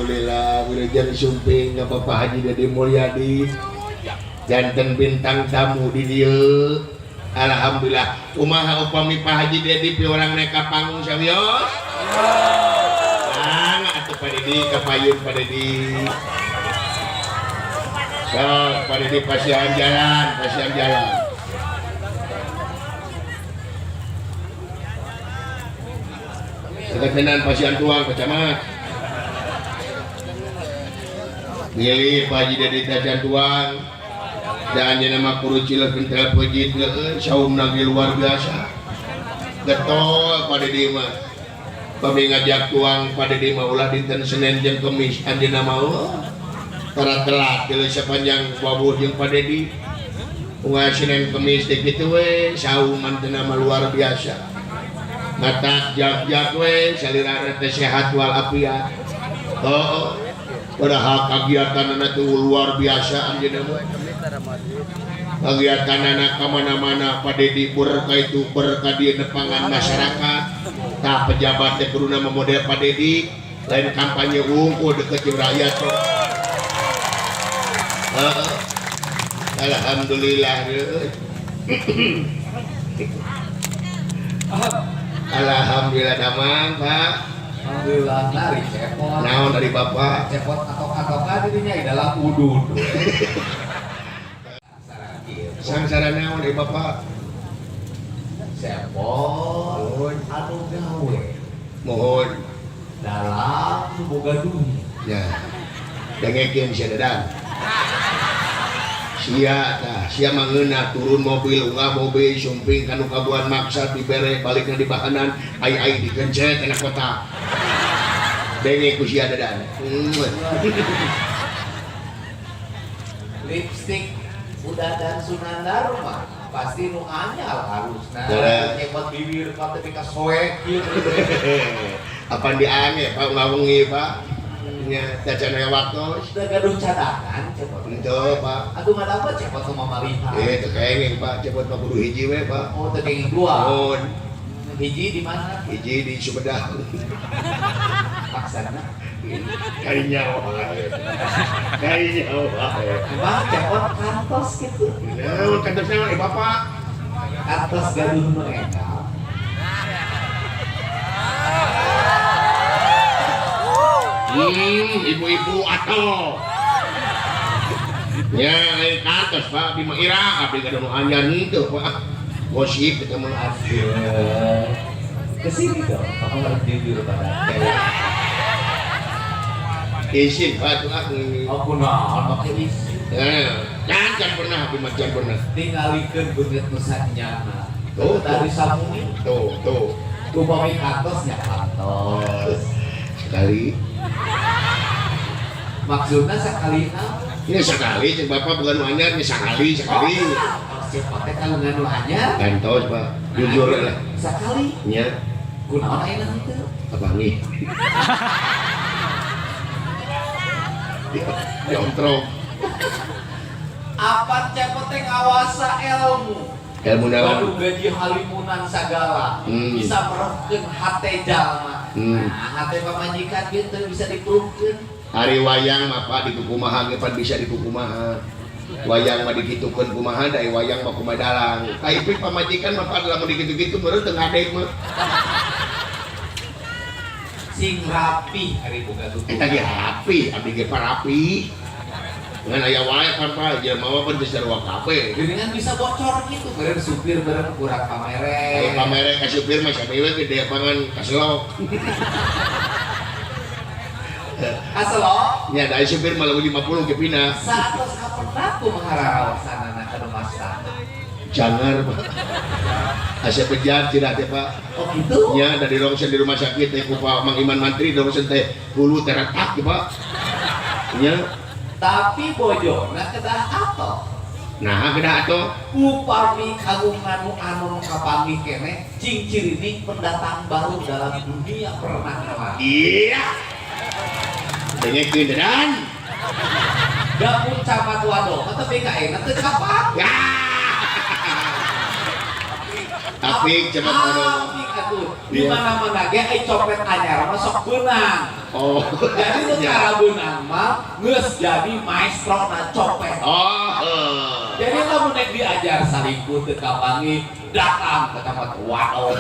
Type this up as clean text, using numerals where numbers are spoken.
alhamdulillah wilujeng sumping ka Bapak Haji Dede Mulyadi janten bintang tamu di dieu. Alhamdulillah. Kumaha upami Pak Haji Dede pi urang neka panggung sawios? Nah, atuh Pak Dede kapayun Pak Dede. Sok Pak Dede pasihan jalan. Ketenan pasihan tuang kecamat. Milih Pak Haji Dede jajan tuang. Dan nama kurucil kental pejit saum nagi luar biasa. Getol pada Dede mah. Kami ngajak tuang pada Dede mah ulah dinten Senin jeung Kemis anjeunna mah tara telat teu sapanjang wabuh jeung pada Dede. Unggal Senin Kemis teh kitu we sauman teh nama luar biasa. Ngatak jak-jak we salirana teh sehat walafiat. Oh, padahal kegiatan anak itu luar biasa anjeunna mah. Kegiatan anak kemana-mana Pak Dede berkah itu berkah di nepangan masyarakat. Tah pejabat teh kuduna memodel Pak Dede lain kampanye unggul deket jeung rakyat. Alhamdulillah. Alhamdulillah damang Pak. Alhamdulillah dari cepot. Naon dari Bapak? Cepot atok-atokan dirinya di dalam udud. Sangsara naon dari Bapak? Cepot anu gawe Mohon. dalam boga dunia. Ya. Dengekeun sia Dadang. Sia mangeuna turun mobil unggah mobil sumping kanu kabuan maksa dibere balikna di bahanan ai dikencet kana kota. Denge ku sia Dadang. Lipstick udah dan Sunandar mah pasti nu anyal harusna. Cepot bibir ka teh ka soek kieu. Apaan diange Pak ngawengi Pak? Nya cacana waktu. Sudah gaduh cadangan cepot. Henteu Pak. Aduh mah dapat cepot sama Mariha. Teu kenging Pak, cepot mah kudu hiji we Pak. Oh teu kenging dua. Mohon. Hiji di mana? Hiji di Sumedang. Paksana. Kayaknya wae. Bang cepot kantos gitu. Naon kantosna Bapak? Kantos gaduh mereka. Ibu-ibu atau ya lain kantos Pak di Maira abdi gaduh anyar henteu Pak. Gosip kita mah Kesini dong, kamu harus jujur pada izin Pak tuh aku nah, pakai isi jangan pernah abdi mah jangan pernah tinggalikeun beungeut nu sanyana. Tuh, Dari samuni tuh upami kantos nya kantos. sekali Maksudnya sekali ini sekali cek Bapak bukan anyar ini sekali cepatnya kalau nganu anyar kantos Pak jujur lah sekali nya kunaon ayeuna henteu apa nih dikontrol apa cepet teh ngawasa ilmu naon baru gaji halimunan segala bisa merehkeun hate jalma nah hate pamajikan gitu bisa dipulungkeun hari wayang apa di kumaha ge pan bisa di kumaha wayang mah dikitukeun kumaha da wayang mah kumaha dalang tapi pamajikan mah pan lamun dikitu-kitu meureun teu ngadeg mah sing rapi hari boga tutup eta ge rapi abdi ge parapi ngan aya wae pan pa jelema mah pan geus sarua kabeh geuningan bisa bocor gitu beureun supir beureun kurang pamere pamere ka supir mah sami we gede pangan kaselok Aslo nya da supir mah leuwih 50 ge pindah saatos kapenah ku mengharaosanana ka Demasta jangar Pak asa pejabat tidak teh Pak oh gitu nya dari rongsen di rumah sakit teh ku Pak Mang Iman Mantri rongsen teh hulu teretak Pak nya tapi bojona kedah ato nah kedah ato upami kagungan anu kapanggih keneh cing cirining pendatang baru dalam dunia pernah iya dengekeun dan gabung camat waduh tapi ka enak teh kapan Apik cenah mah. Apik atuh. Di mana-mana ge ai copet anyar mah sok beunang. Oh. Jadi nu cara beunang mah geus jadi maestro na copet. Oh. Jadi lamun nek diajar salingkuh teu kapangi datang ke tempat wao.